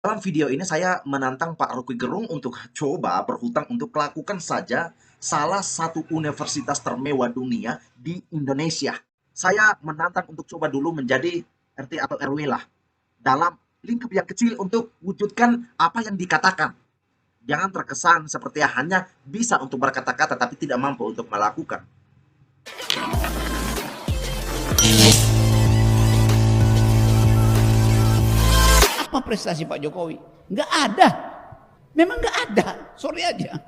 Dalam video ini saya menantang Pak Rocky Gerung untuk coba berhutang untuk lakukan saja salah satu universitas termewah dunia di Indonesia. Saya menantang untuk coba dulu menjadi RT atau RW lah. Dalam lingkup yang kecil untuk wujudkan apa yang dikatakan. Jangan terkesan seperti hanya bisa untuk berkata-kata tapi tidak mampu untuk melakukan. Apa prestasi Pak Jokowi? Nggak ada. Memang nggak ada. Sorry aja.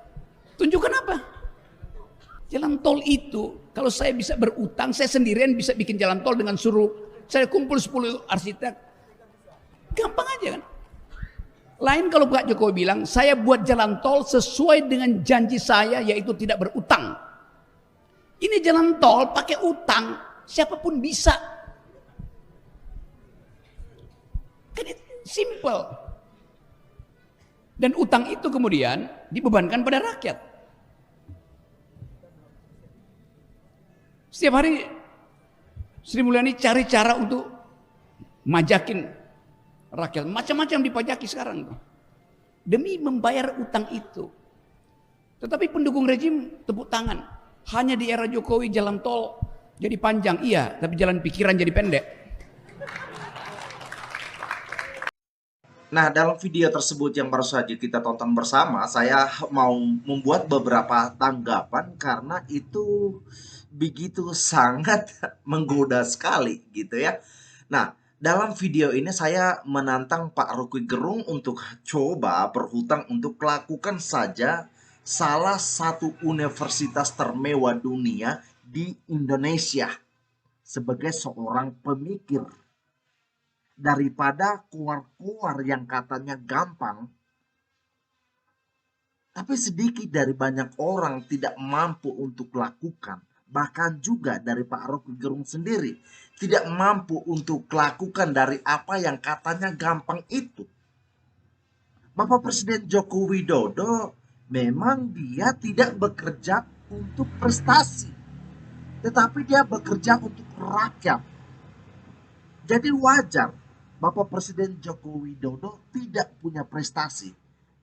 Tunjukkan apa? Jalan tol itu, kalau saya bisa berutang, saya sendirian bisa bikin jalan tol dengan suruh saya kumpul 10 arsitek. Gampang aja kan? Lain kalau Pak Jokowi bilang, saya buat jalan tol sesuai dengan janji saya, yaitu tidak berutang. Ini jalan tol pakai utang, siapapun bisa. Kan itu simple. Dan utang itu kemudian dibebankan pada rakyat. Setiap hari Sri Mulyani cari cara untuk majakin rakyat. Macam-macam dipajaki sekarang tuh. Demi membayar utang itu. Tetapi pendukung rejim tepuk tangan. Hanya di era Jokowi jalan tol jadi panjang. Iya, tapi jalan pikiran jadi pendek. Nah, dalam video tersebut yang baru saja kita tonton bersama, saya mau membuat beberapa tanggapan karena itu begitu sangat menggoda sekali gitu ya. Nah, dalam video ini saya menantang Pak Rocky Gerung untuk coba berhutang untuk lakukan saja salah satu universitas termewah dunia di Indonesia sebagai seorang pemikir. Daripada keluar-keluar yang katanya gampang, tapi sedikit dari banyak orang tidak mampu untuk lakukan. Bahkan juga dari Pak Rocky Gerung sendiri tidak mampu untuk lakukan dari apa yang katanya gampang itu. Bapak Presiden Joko Widodo memang dia tidak bekerja untuk prestasi, tetapi dia bekerja untuk rakyat. Jadi wajar Bapak Presiden Joko Widodo tidak punya prestasi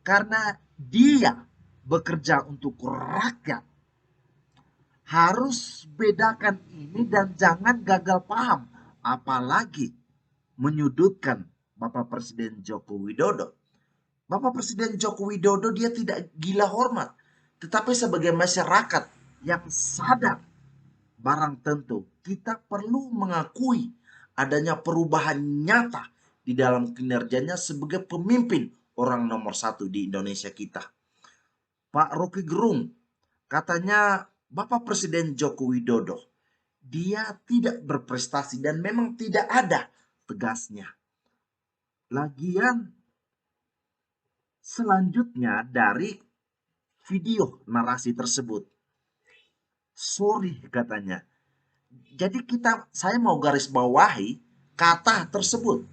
karena dia bekerja untuk rakyat. Harus bedakan ini dan jangan gagal paham, apalagi menyudutkan Bapak Presiden Joko Widodo. Bapak Presiden Joko Widodo dia tidak gila hormat, tetapi sebagai masyarakat yang sadar, barang tentu kita perlu mengakui adanya perubahan nyata di dalam kinerjanya sebagai pemimpin orang nomor satu di Indonesia kita. Pak Rocky Gerung katanya Bapak Presiden Joko Widodo dia tidak berprestasi dan memang tidak ada tegasnya. Lagian selanjutnya dari video narasi tersebut, sorry katanya. Jadi saya mau garis bawahi kata tersebut.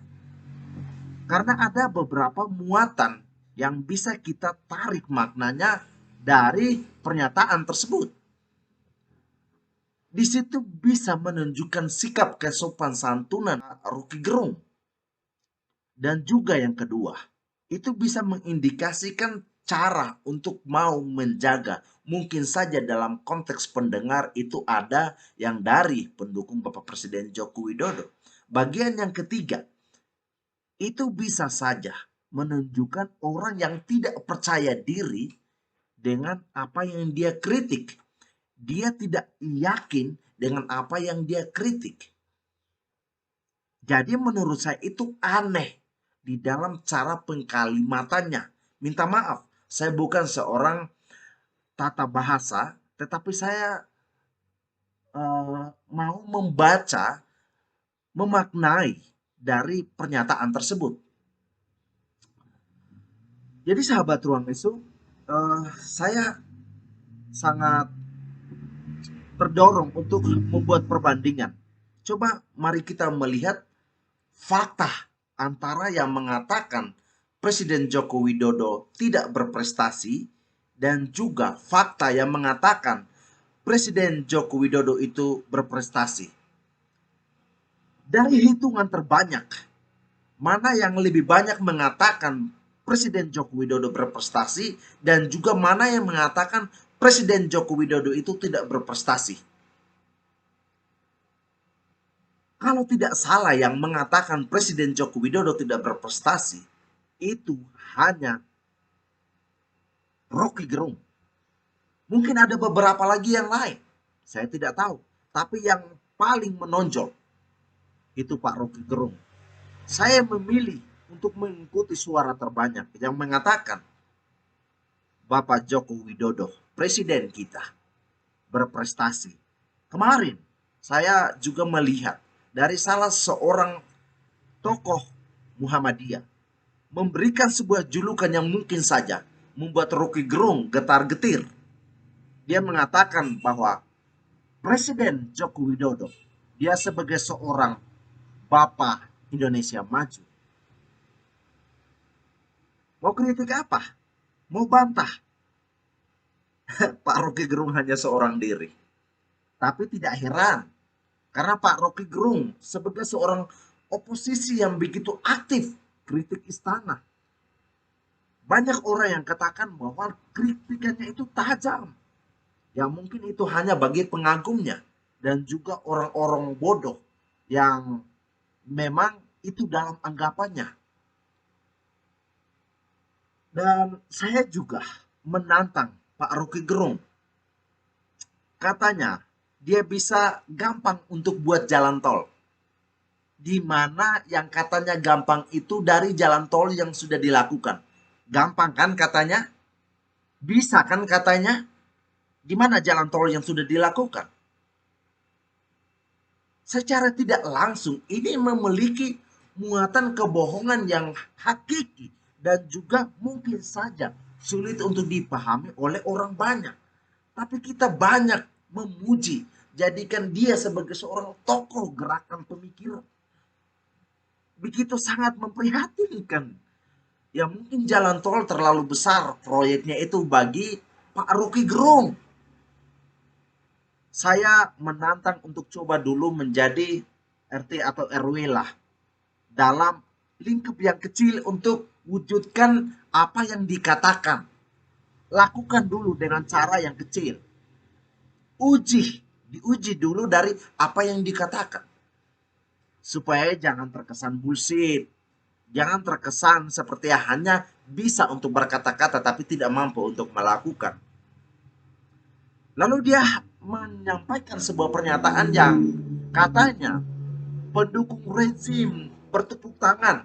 Karena ada beberapa muatan yang bisa kita tarik maknanya dari pernyataan tersebut. Di situ bisa menunjukkan sikap kesopan santunan Rocky Gerung. Dan juga yang kedua, itu bisa mengindikasikan cara untuk mau menjaga. Mungkin saja dalam konteks pendengar itu ada yang dari pendukung Bapak Presiden Joko Widodo. Bagian yang ketiga, itu bisa saja menunjukkan orang yang tidak percaya diri dengan apa yang dia kritik. Dia tidak yakin dengan apa yang dia kritik. Jadi menurut saya itu aneh di dalam cara pengkalimatannya. Minta maaf, saya bukan seorang tata bahasa, tetapi saya mau membaca, memaknai dari pernyataan tersebut. Jadi sahabat ruang itu, saya sangat terdorong untuk membuat perbandingan. Coba mari kita melihat fakta antara yang mengatakan Presiden Joko Widodo tidak berprestasi dan juga fakta yang mengatakan Presiden Joko Widodo itu berprestasi. Dari hitungan terbanyak, Mana yang lebih banyak mengatakan Presiden Joko Widodo berprestasi dan juga mana yang mengatakan Presiden Joko Widodo itu tidak berprestasi. Kalau tidak salah yang mengatakan Presiden Joko Widodo tidak berprestasi, itu hanya Rocky Gerung. Mungkin ada beberapa lagi yang lain, saya tidak tahu. Tapi yang paling menonjol itu Pak Rocky Gerung. Saya memilih untuk mengikuti suara terbanyak yang mengatakan Bapak Joko Widodo, Presiden kita, berprestasi. Kemarin saya juga melihat dari salah seorang tokoh Muhammadiyah memberikan sebuah julukan yang mungkin saja membuat Rocky Gerung getar-getir. Dia mengatakan bahwa Presiden Joko Widodo, dia sebagai seorang Bapak Indonesia Maju. Mau kritik apa? Mau bantah? Pak Rocky Gerung hanya seorang diri. Tapi tidak heran, karena Pak Rocky Gerung sebagai seorang oposisi yang begitu aktif kritik istana. Banyak orang yang katakan bahwa kritikannya itu tajam. Ya mungkin itu hanya bagi pengagumnya dan juga orang-orang bodoh yang memang itu dalam anggapannya. Dan saya juga menantang Pak Rocky Gerung. Katanya dia bisa gampang untuk buat jalan tol. Di mana yang katanya gampang itu dari jalan tol yang sudah dilakukan. Gampang kan katanya? Bisa kan katanya? Di mana jalan tol yang sudah dilakukan? Secara tidak langsung ini memiliki muatan kebohongan yang hakiki dan juga mungkin saja sulit untuk dipahami oleh orang banyak. Tapi kita banyak memuji, jadikan dia sebagai seorang tokoh gerakan pemikiran. Begitu sangat memprihatinkan. Ya mungkin jalan tol terlalu besar proyeknya itu bagi Pak Rocky Gerung. Saya menantang untuk coba dulu menjadi RT atau RW lah. Dalam lingkup yang kecil untuk wujudkan apa yang dikatakan. Lakukan dulu dengan cara yang kecil. Diuji dulu dari apa yang dikatakan. Supaya jangan terkesan bullshit. Jangan terkesan seperti hanya bisa untuk berkata-kata tapi tidak mampu untuk melakukan. Lalu dia menyampaikan sebuah pernyataan yang katanya pendukung rezim bertepuk tangan.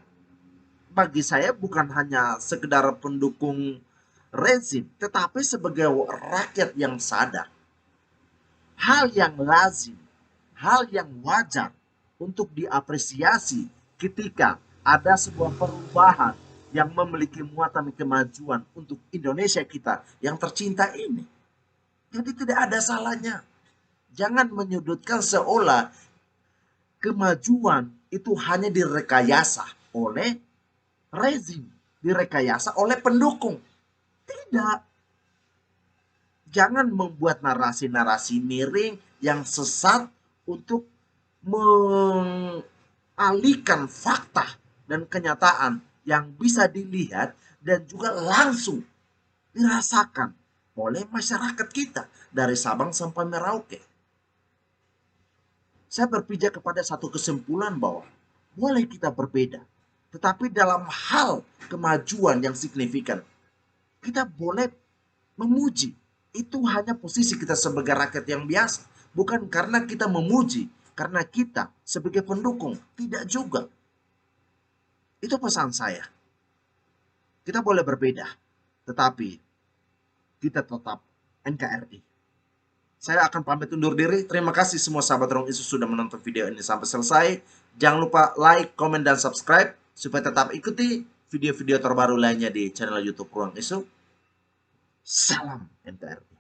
Bagi saya bukan hanya sekedar pendukung rezim, tetapi sebagai rakyat yang sadar. Hal yang lazim, hal yang wajar untuk diapresiasi ketika ada sebuah perubahan yang memiliki muatan kemajuan untuk Indonesia kita yang tercinta ini. Jadi tidak ada salahnya. Jangan menyudutkan seolah kemajuan itu hanya direkayasa oleh rezim, direkayasa oleh pendukung. Tidak. Jangan membuat narasi-narasi miring yang sesat untuk mengalihkan fakta dan kenyataan yang bisa dilihat dan juga langsung dirasakan oleh masyarakat kita dari Sabang sampai Merauke. Saya berpijak kepada satu kesimpulan bahwa boleh kita berbeda, tetapi dalam hal kemajuan yang signifikan, kita boleh memuji. Itu hanya posisi kita sebagai rakyat yang biasa. Bukan karena kita memuji, karena kita sebagai pendukung. Tidak juga. Itu pesan saya. Kita boleh berbeda, tetapi kita tetap NKRI. Saya akan pamit undur diri. Terima kasih semua sahabat Ruang Isu sudah menonton video ini sampai selesai. Jangan lupa like, komen, dan subscribe supaya tetap ikuti video-video terbaru lainnya di channel YouTube Ruang Isu. Salam NKRI.